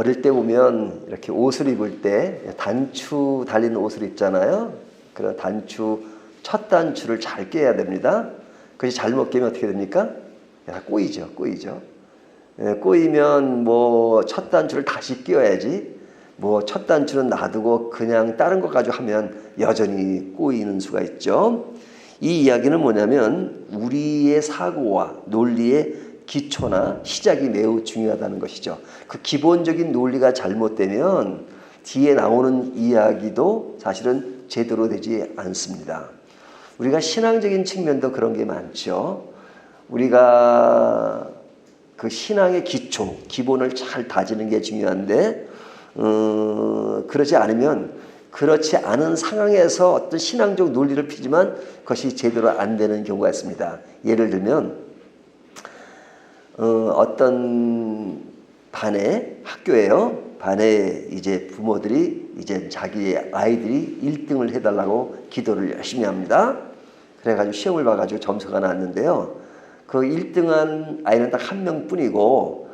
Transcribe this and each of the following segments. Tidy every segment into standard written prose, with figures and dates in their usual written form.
어릴 때 보면 이렇게 옷을 입을 때 단추 달린 옷을 입잖아요. 그런 단추, 첫 단추를 잘 껴야 됩니다. 그것이 잘못 끼면 어떻게 됩니까? 꼬이죠. 꼬이면 뭐 첫 단추를 다시 끼워야지, 뭐 첫 단추는 놔두고 그냥 다른 거 가지고 하면 여전히 꼬이는 수가 있죠. 이 이야기는 뭐냐면 우리의 사고와 논리의 기초나 시작이 매우 중요하다는 것이죠. 그 기본적인 논리가 잘못되면 뒤에 나오는 이야기도 사실은 제대로 되지 않습니다. 우리가 신앙적인 측면도 그런 게 많죠. 우리가 그 신앙의 기초, 기본을 잘 다지는 게 중요한데 그러지 않은 상황에서 어떤 신앙적 논리를 피지만 그것이 제대로 안 되는 경우가 있습니다. 예를 들면 어떤 학교에요. 반에 이제 부모들이 이제 자기의 아이들이 1등을 해달라고 기도를 열심히 합니다. 그래가지고 시험을 봐가지고 점수가 나왔는데요. 그 1등한 아이는 딱 한 명뿐이고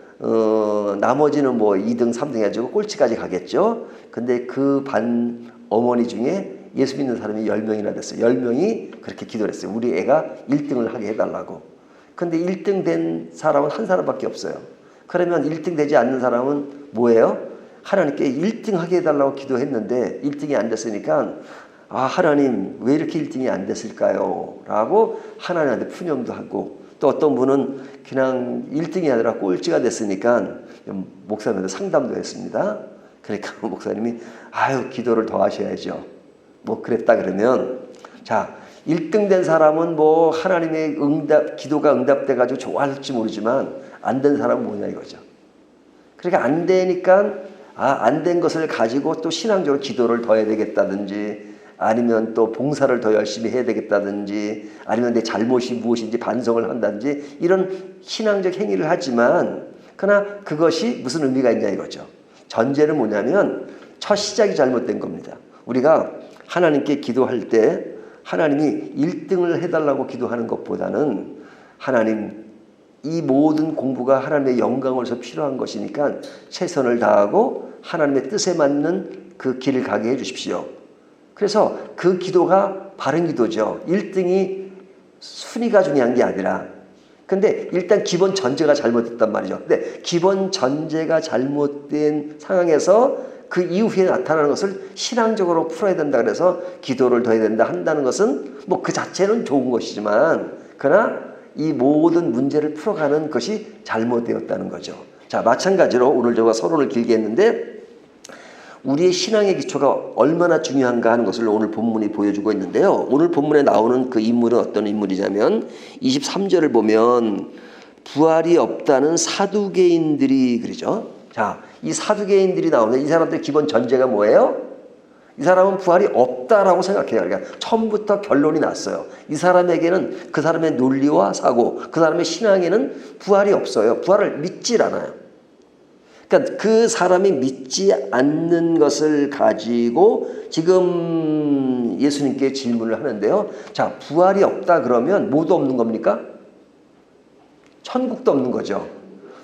나머지는 뭐 2등, 3등 해가지고 꼴찌까지 가겠죠. 근데 그 반 어머니 중에 예수 믿는 사람이 10명이나 됐어요. 10명이 그렇게 기도를 했어요. 우리 애가 1등을 하게 해달라고. 근데 1등 된 사람은 한 사람밖에 없어요. 그러면 1등 되지 않는 사람은 뭐예요? 하나님께 1등 하게 해달라고 기도했는데 1등이 안 됐으니까 하나님 왜 이렇게 1등이 안 됐을까요? 라고 하나님한테 푸념도 하고, 또 어떤 분은 그냥 1등이 아니라 꼴찌가 됐으니까 목사님한테 상담도 했습니다. 그러니까 목사님이 기도를 더 하셔야죠. 뭐 그랬다 그러면, 자, 1등 된 사람은 뭐 하나님의 기도가 응답돼 가지고 좋아할지 모르지만 안 된 사람은 뭐냐 이거죠. 그러니까 안 되니까 안 된 것을 가지고 또 신앙적으로 기도를 더 해야 되겠다든지, 아니면 또 봉사를 더 열심히 해야 되겠다든지, 아니면 내 잘못이 무엇인지 반성을 한다든지, 이런 신앙적 행위를 하지만 그러나 그것이 무슨 의미가 있냐 이거죠. 전제는 뭐냐면 첫 시작이 잘못된 겁니다. 우리가 하나님께 기도할 때 하나님이 1등을 해달라고 기도하는 것보다는 하나님, 이 모든 공부가 하나님의 영광을 위해서 필요한 것이니까 최선을 다하고 하나님의 뜻에 맞는 그 길을 가게 해 주십시오. 그래서 그 기도가 바른 기도죠. 1등이 순위가 중요한 게 아니라, 근데 일단 기본 전제가 잘못됐단 말이죠. 근데 기본 전제가 잘못된 상황에서 그 이후에 나타나는 것을 신앙적으로 풀어야 된다 그래서 기도를 더 해야 된다 한다는 것은 뭐 그 자체는 좋은 것이지만, 그러나 이 모든 문제를 풀어가는 것이 잘못되었다는 거죠. 자, 마찬가지로 오늘 제가 서론을 길게 했는데 우리의 신앙의 기초가 얼마나 중요한가 하는 것을 오늘 본문이 보여주고 있는데요. 오늘 본문에 나오는 그 인물은 어떤 인물이냐면 23절을 보면 부활이 없다는 사두개인들이 그러죠. 자, 이 사두개인들이 나오는데 이 사람들의 기본 전제가 뭐예요? 이 사람은 부활이 없다라고 생각해요. 그러니까 처음부터 결론이 났어요. 이 사람에게는 그 사람의 논리와 사고, 그 사람의 신앙에는 부활이 없어요. 부활을 믿질 않아요. 그러니까 그 사람이 믿지 않는 것을 가지고 지금 예수님께 질문을 하는데요. 자, 부활이 없다 그러면 뭐도 없는 겁니까? 천국도 없는 거죠.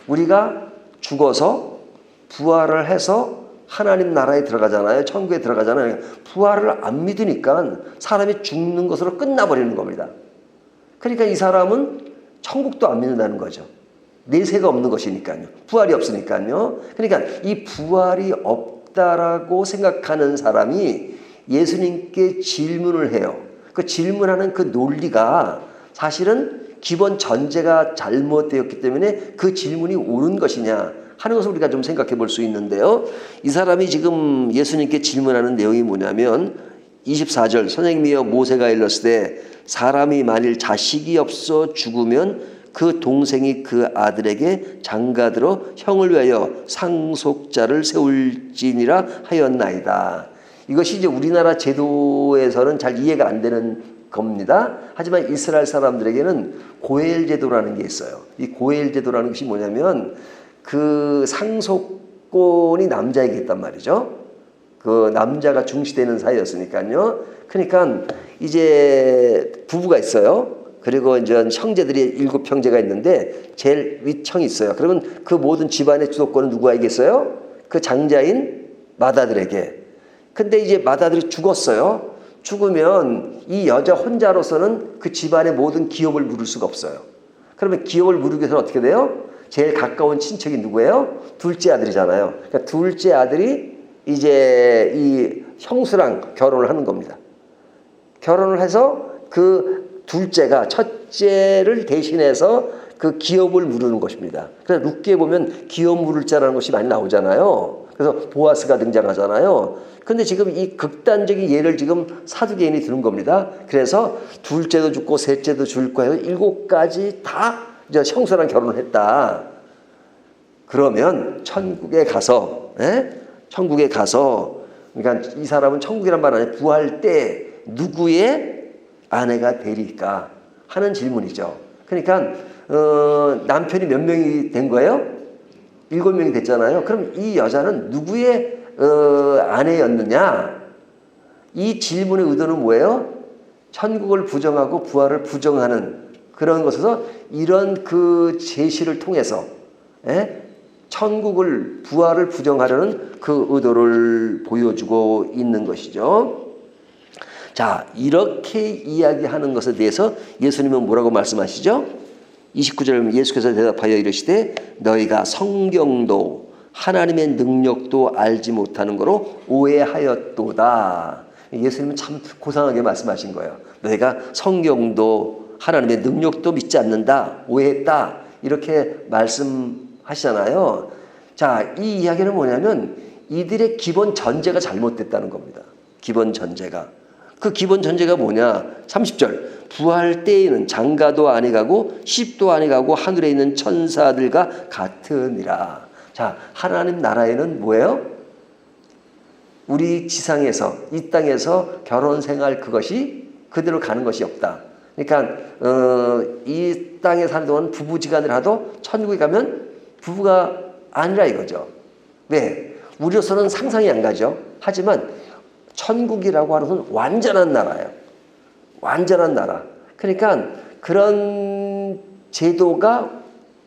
우리가 죽어서 부활을 해서 하나님 나라에 들어가잖아요. 천국에 들어가잖아요. 부활을 안 믿으니까 사람이 죽는 것으로 끝나버리는 겁니다. 그러니까 이 사람은 천국도 안 믿는다는 거죠. 내세가 없는 것이니까요. 부활이 없으니까요. 그러니까 이 부활이 없다라고 생각하는 사람이 예수님께 질문을 해요. 그 질문하는 그 논리가 사실은 기본 전제가 잘못되었기 때문에 그 질문이 옳은 것이냐 하는 것을 우리가 좀 생각해 볼 수 있는데요. 이 사람이 지금 예수님께 질문하는 내용이 뭐냐면 24절, 선생님이여 모세가 일렀을 때 사람이 만일 자식이 없어 죽으면 그 동생이 그 아들에게 장가들어 형을 위하여 상속자를 세울지니라 하였나이다. 이것이 이제 우리나라 제도에서는 잘 이해가 안 되는 겁니다. 하지만 이스라엘 사람들에게는 고엘 제도라는 게 있어요. 이 고엘 제도라는 것이 뭐냐면 그 상속권이 남자에게 있단 말이죠. 그 남자가 중시되는 사이였으니까요. 그러니까 이제 부부가 있어요. 그리고 이제 형제들이 7형제가 있는데 제일 윗형이 있어요. 그러면 그 모든 집안의 주도권은 누구에게 있어요? 그 장자인 마다들에게. 근데 이제 마다들이 죽었어요. 죽으면 이 여자 혼자로서는 그 집안의 모든 기업을 물을 수가 없어요. 그러면 기업을 물기 위해서는 어떻게 돼요? 제일 가까운 친척이 누구예요? 둘째 아들이잖아요. 그러니까 둘째 아들이 이제 이 형수랑 결혼을 하는 겁니다. 결혼을 해서 그 둘째가 첫째를 대신해서 그 기업을 물으는 것입니다. 그래서 룻기에 보면 기업 물을 자라는 것이 많이 나오잖아요. 그래서 보아스가 등장하잖아요. 근데 지금 이 극단적인 예를 지금 사두개인이 드는 겁니다. 그래서 둘째도 죽고 셋째도 죽고 해서 7가지 다 이제 형수랑 결혼을 했다. 그러면 천국에 가서, 천국에 가서, 그러니까 이 사람은 천국이란 말 안에 부활 때 누구의 아내가 되리까 하는 질문이죠. 그러니까 남편이 몇 명이 된 거예요? 7명이 됐잖아요. 그럼 이 여자는 누구의 아내였느냐? 이 질문의 의도는 뭐예요? 천국을 부정하고 부활을 부정하는 그런 것에서 이런 그 제시를 통해서 천국을 부활을 부정하려는 그 의도를 보여주고 있는 것이죠. 자, 이렇게 이야기하는 것에 대해서 예수님은 뭐라고 말씀하시죠? 29절 예수께서 대답하여 이르시되 너희가 성경도 하나님의 능력도 알지 못하는 거로 오해하였도다. 예수님은 참 고상하게 말씀하신 거예요. 너희가 성경도 하나님의 능력도 믿지 않는다, 오해했다, 이렇게 말씀하시잖아요. 자, 이 이야기는 뭐냐면 이들의 기본 전제가 잘못됐다는 겁니다. 기본 전제가. 그 기본 전제가 뭐냐? 30절 부활 때에는 장가도 아니가고 십도 아니가고 하늘에 있는 천사들과 같으니라. 자, 하나님 나라에는 뭐예요? 우리 지상에서 이 땅에서 결혼 생활 그것이 그대로 가는 것이 없다. 그러니까 이 땅에 사는 동안 부부지간을 하도 천국에 가면 부부가 아니라 이거죠. 왜? 우리로서는 상상이 안 가죠. 하지만 천국이라고 하는 것은 완전한 나라예요. 완전한 나라. 그러니까 그런 제도가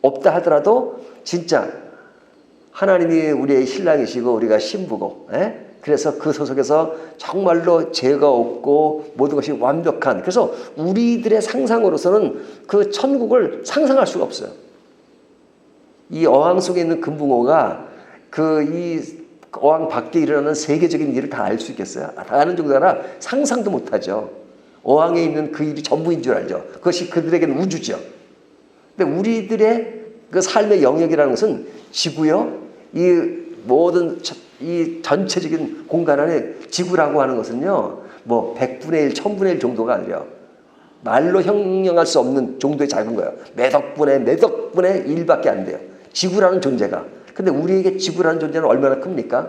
없다 하더라도 진짜 하나님이 우리의 신랑이시고 우리가 신부고, 그래서 그 소속에서 정말로 죄가 없고 모든 것이 완벽한, 그래서 우리들의 상상으로서는 그 천국을 상상할 수가 없어요. 이 어항 속에 있는 금붕어가 이 어항 밖에 일어나는 세계적인 일을 다 알 수 있겠어요? 다 아는 정도가 아니라 상상도 못하죠. 어항에 있는 그 일이 전부인 줄 알죠. 그것이 그들에게는 우주죠. 근데 우리들의 그 삶의 영역이라는 것은 지구요. 이 모든 이 전체적인 공간 안에 지구라고 하는 것은요, 뭐 100분의 1, 1000분의 1 정도가 아니라 말로 형용할 수 없는 정도의 작은 거예요. 몇 억분의 1밖에 안 돼요. 지구라는 존재가. 근데 우리에게 지구라는 존재는 얼마나 큽니까?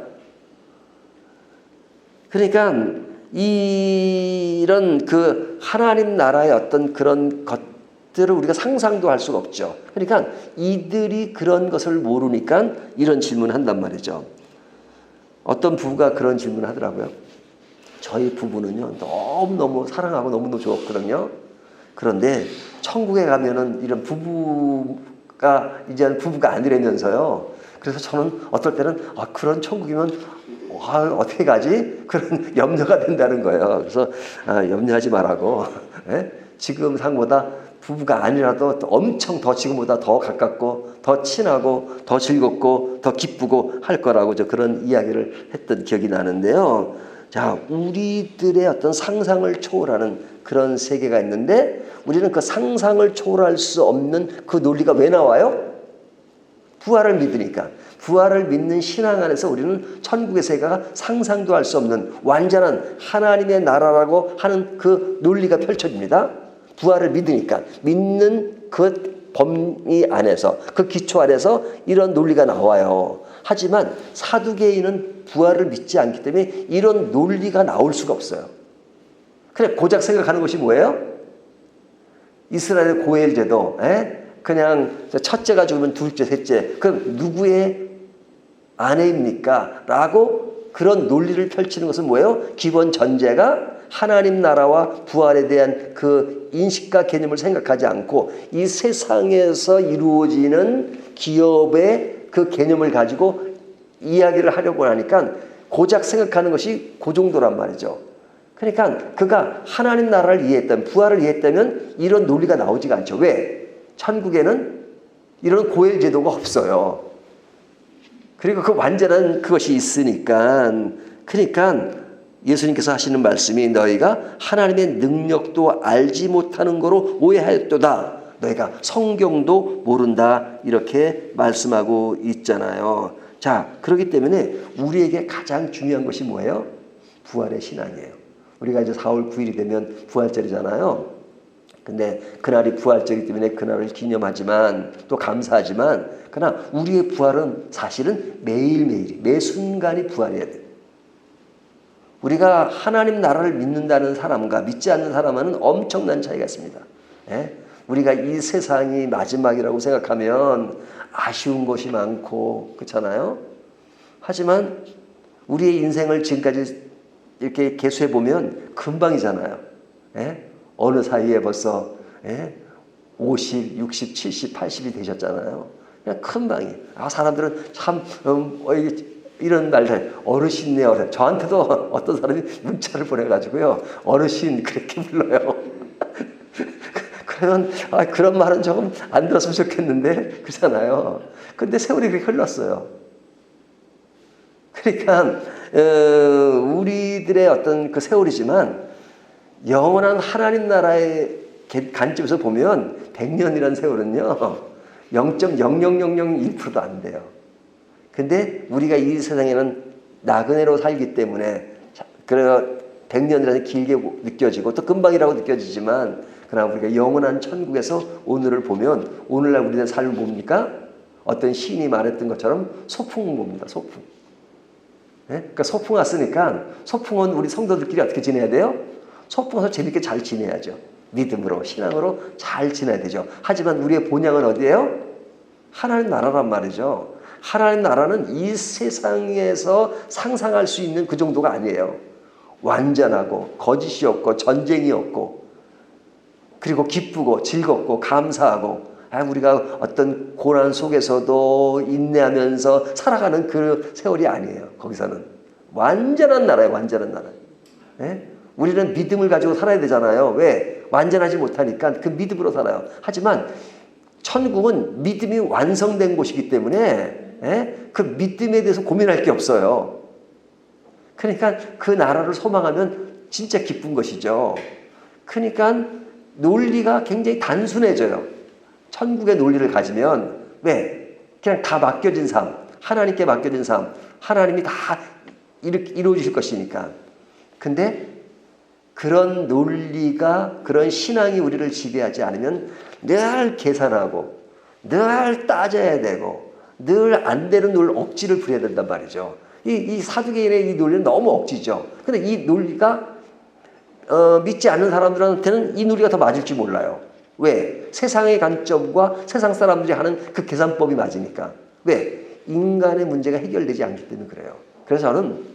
그러니까 이런 그 하나님 나라의 어떤 그런 것들을 우리가 상상도 할 수가 없죠. 그러니까 이들이 그런 것을 모르니까 이런 질문을 한단 말이죠. 어떤 부부가 그런 질문을 하더라고요. 저희 부부는요, 너무너무 사랑하고 너무너무 좋았거든요. 그런데 천국에 가면은 이런 부부가 이제는 부부가 아니라면서요. 그래서 저는 어떨 때는 그런 천국이면 어떻게 가지? 그런 염려가 된다는 거예요. 그래서 염려하지 말라고. 지금 상보다 부부가 아니라도 엄청 더 지금보다 더 가깝고 더 친하고 더 즐겁고 더 기쁘고 할 거라고 그런 이야기를 했던 기억이 나는데요. 자, 우리들의 어떤 상상을 초월하는 그런 세계가 있는데 우리는 그 상상을 초월할 수 없는 그 논리가 왜 나와요? 부활을 믿으니까. 부활을 믿는 신앙 안에서 우리는 천국의 세계가 상상도 할 수 없는 완전한 하나님의 나라라고 하는 그 논리가 펼쳐집니다. 부활을 믿으니까. 믿는 그 범위 안에서, 그 기초 안에서 이런 논리가 나와요. 하지만 사두개인은 부활을 믿지 않기 때문에 이런 논리가 나올 수가 없어요. 그래, 고작 생각하는 것이 뭐예요? 이스라엘의 고엘제도, 그냥 첫째가 죽으면 둘째, 셋째, 그럼 누구의 아내입니까? 라고 그런 논리를 펼치는 것은 뭐예요? 기본 전제가 하나님 나라와 부활에 대한 그 인식과 개념을 생각하지 않고 이 세상에서 이루어지는 기업의 그 개념을 가지고 이야기를 하려고 하니까 고작 생각하는 것이 그 정도란 말이죠. 그러니까 그가 하나님 나라를 이해했다면, 부활을 이해했다면 이런 논리가 나오지가 않죠. 왜? 천국에는 이런 고엘 제도가 없어요. 그리고 그 완전한 그것이 있으니까. 그러니까 예수님께서 하시는 말씀이 너희가 하나님의 능력도 알지 못하는 거로 오해하였도다. 너희가 성경도 모른다. 이렇게 말씀하고 있잖아요. 자, 그렇기 때문에 우리에게 가장 중요한 것이 뭐예요? 부활의 신앙이에요. 우리가 이제 4월 9일이 되면 부활절이잖아요. 근데 그날이 부활절이기 때문에 그날을 기념하지만 또 감사하지만 그러나 우리의 부활은 사실은 매일매일 매 순간이 부활해야 돼요. 우리가 하나님 나라를 믿는다는 사람과 믿지 않는 사람은 엄청난 차이가 있습니다. 예? 우리가 이 세상이 마지막이라고 생각하면 아쉬운 것이 많고 그렇잖아요. 하지만 우리의 인생을 지금까지 이렇게 계수해 보면 금방이잖아요. 예? 어느 사이에 벌써 50, 60, 70, 80이 되셨잖아요. 그냥 금방이. 사람들은 참 이런 말들 어르신네 어르신. 저한테도 어떤 사람이 문자를 보내가지고요. 어르신 그렇게 불러요. 그러면 그런 말은 조금 안 들었으면 좋겠는데 그렇잖아요. 근데 세월이 그렇게 흘렀어요. 그러니까 우리들의 어떤 그 세월이지만 영원한 하나님 나라의 관점에서 보면 100년이라는 세월은요 0.00001%도 안 돼요. 근데 우리가 이 세상에는 나그네로 살기 때문에 그래 100년이라는 길게 느껴지고 또 금방이라고 느껴지지만 그러나 우리가 영원한 천국에서 오늘을 보면 오늘날 우리의 삶을 봅니까? 어떤 시인이 말했던 것처럼 소풍을 봅니다. 소풍. 네? 그러니까 소풍 왔으니까 소풍은 우리 성도들끼리 어떻게 지내야 돼요? 소풍 와서 재밌게 잘 지내야죠. 믿음으로 신앙으로 잘 지내야 되죠. 하지만 우리의 본향은 어디예요? 하나님 나라란 말이죠. 하나님 나라는 이 세상에서 상상할 수 있는 그 정도가 아니에요. 완전하고 거짓이 없고 전쟁이 없고 그리고 기쁘고 즐겁고 감사하고 우리가 어떤 고난 속에서도 인내하면서 살아가는 그 세월이 아니에요. 거기서는 완전한 나라예요. 완전한 나라. 예? 우리는 믿음을 가지고 살아야 되잖아요. 왜? 완전하지 못하니까 그 믿음으로 살아요. 하지만 천국은 믿음이 완성된 곳이기 때문에 그 믿음에 대해서 고민할 게 없어요. 그러니까 그 나라를 소망하면 진짜 기쁜 것이죠. 그러니까 논리가 굉장히 단순해져요. 천국의 논리를 가지면 왜? 그냥 다 맡겨진 삶, 하나님께 맡겨진 삶, 하나님이 다 이루어 주실 것이니까. 근데 그런 논리가 그런 신앙이 우리를 지배하지 않으면 늘 계산하고 늘 따져야 되고 늘 안 되는 억지를 부려야 된단 말이죠. 이 사두개인의 이 논리는 너무 억지죠. 근데 이 논리가 믿지 않는 사람들한테는 이 논리가 더 맞을지 몰라요. 왜? 세상의 관점과 세상 사람들이 하는 그 계산법이 맞으니까. 왜? 인간의 문제가 해결되지 않기 때문에 그래요. 그래서 저는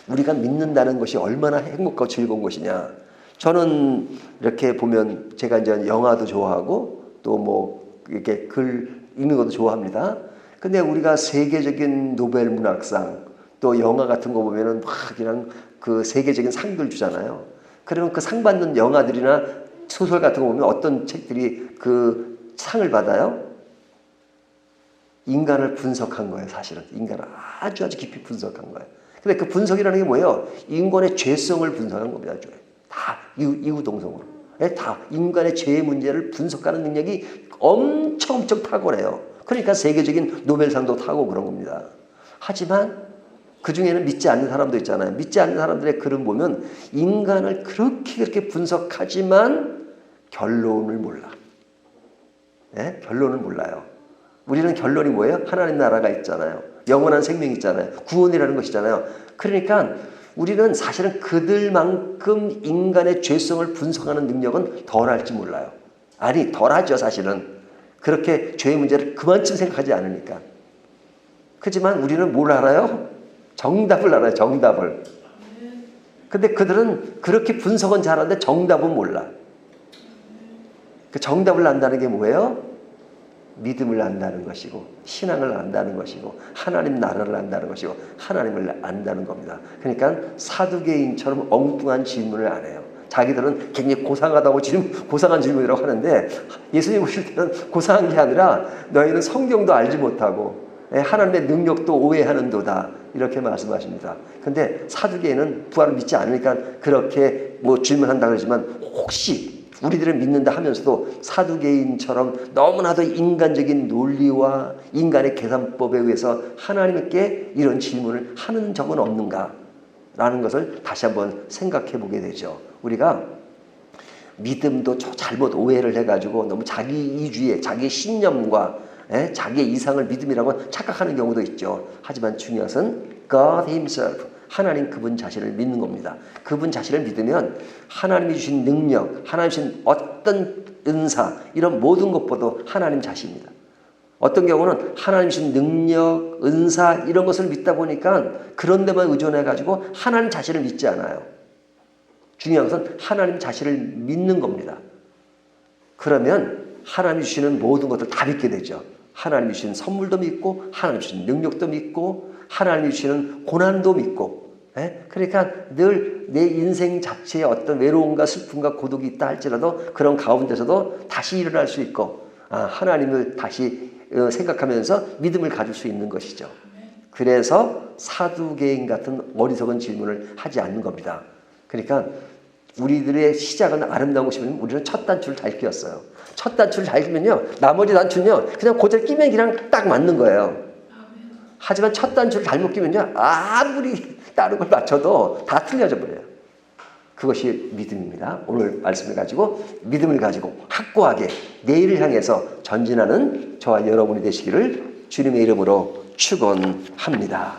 우리가 믿는다는 것이 얼마나 행복하고 즐거운 것이냐. 저는 이렇게 보면 제가 이제 영화도 좋아하고 또 뭐 이렇게 글 읽는 것도 좋아합니다. 근데 우리가 세계적인 노벨 문학상 또 영화 같은 거 보면은 막 그냥 그 세계적인 상들 주잖아요. 그러면 그 상 받는 영화들이나 소설 같은 거 보면 어떤 책들이 그 상을 받아요? 인간을 분석한 거예요, 사실은. 인간을 아주 깊이 분석한 거예요. 근데 그 분석이라는 게 뭐예요? 인간의 죄성을 분석한 겁니다. 다 이구동성으로. 다 인간의 죄의 문제를 분석하는 능력이 엄청 탁월해요. 그러니까 세계적인 노벨상도 타고 그런 겁니다. 하지만 그 중에는 믿지 않는 사람도 있잖아요. 믿지 않는 사람들의 글을 보면 인간을 그렇게 분석하지만 결론을 몰라. 네? 결론을 몰라요. 우리는 결론이 뭐예요? 하나님 나라가 있잖아요. 영원한 생명이 있잖아요. 구원이라는 것이잖아요. 그러니까 우리는 사실은 그들만큼 인간의 죄성을 분석하는 능력은 덜할지 몰라요. 아니, 덜하죠, 사실은. 그렇게 죄의 문제를 그만큼 생각하지 않으니까. 하지만 우리는 뭘 알아요? 정답을 알아요, 정답을. 근데 그들은 그렇게 분석은 잘하는데 정답은 몰라. 그 정답을 안다는 게 뭐예요? 믿음을 안다는 것이고 신앙을 안다는 것이고 하나님 나라를 안다는 것이고 하나님을 안다는 겁니다. 그러니까 사두개인처럼 엉뚱한 질문을 안 해요. 자기들은 굉장히 고상하다고 고상한 질문이라고 하는데 예수님 오실 때는 고상한 게 아니라 너희는 성경도 알지 못하고 하나님의 능력도 오해하는도다 이렇게 말씀하십니다. 근데 사두개인은 부활을 믿지 않으니까 그렇게 뭐 질문한다 그러지만 혹시 우리들은 믿는다 하면서도 사두개인처럼 너무나도 인간적인 논리와 인간의 계산법에 의해서 하나님께 이런 질문을 하는 적은 없는가 라는 것을 다시 한번 생각해 보게 되죠. 우리가 믿음도 잘못 오해를 해가지고 너무 자기 이주의 자기 신념과 자기의 이상을 믿음이라고 착각하는 경우도 있죠. 하지만 중요한 것은 God Himself, 하나님 그분 자신을 믿는 겁니다. 그분 자신을 믿으면 하나님이 주신 능력, 하나님 주신 어떤 은사 이런 모든 것보다 하나님 자신입니다. 어떤 경우는 하나님 주신 능력, 은사 이런 것을 믿다 보니까 그런 데만 의존해가지고 하나님 자신을 믿지 않아요. 중요한 것은 하나님 자신을 믿는 겁니다. 그러면 하나님이 주시는 모든 것들 다 믿게 되죠. 하나님이 주시는 선물도 믿고 하나님이 주시는 능력도 믿고 하나님이 주시는 고난도 믿고 그러니까 늘 내 인생 자체에 어떤 외로움과 슬픔과 고독이 있다 할지라도 그런 가운데서도 다시 일어날 수 있고 하나님을 다시 생각하면서 믿음을 가질 수 있는 것이죠. 그래서 사두개인 같은 어리석은 질문을 하지 않는 겁니다. 그러니까 우리들의 시작은 아름다운 것이면 우리는 첫 단추를 잘 끼웠어요. 첫 단추를 잘 끼면요 나머지 단추는요 그냥 고절 끼면 그냥 딱 맞는 거예요. 하지만 첫 단추를 잘못 끼면요 아무리 다른 걸 맞춰도 다 틀려져 버려요. 그것이 믿음입니다. 오늘 말씀을 가지고 믿음을 가지고 확고하게 내일을 향해서 전진하는 저와 여러분이 되시기를 주님의 이름으로 축원합니다.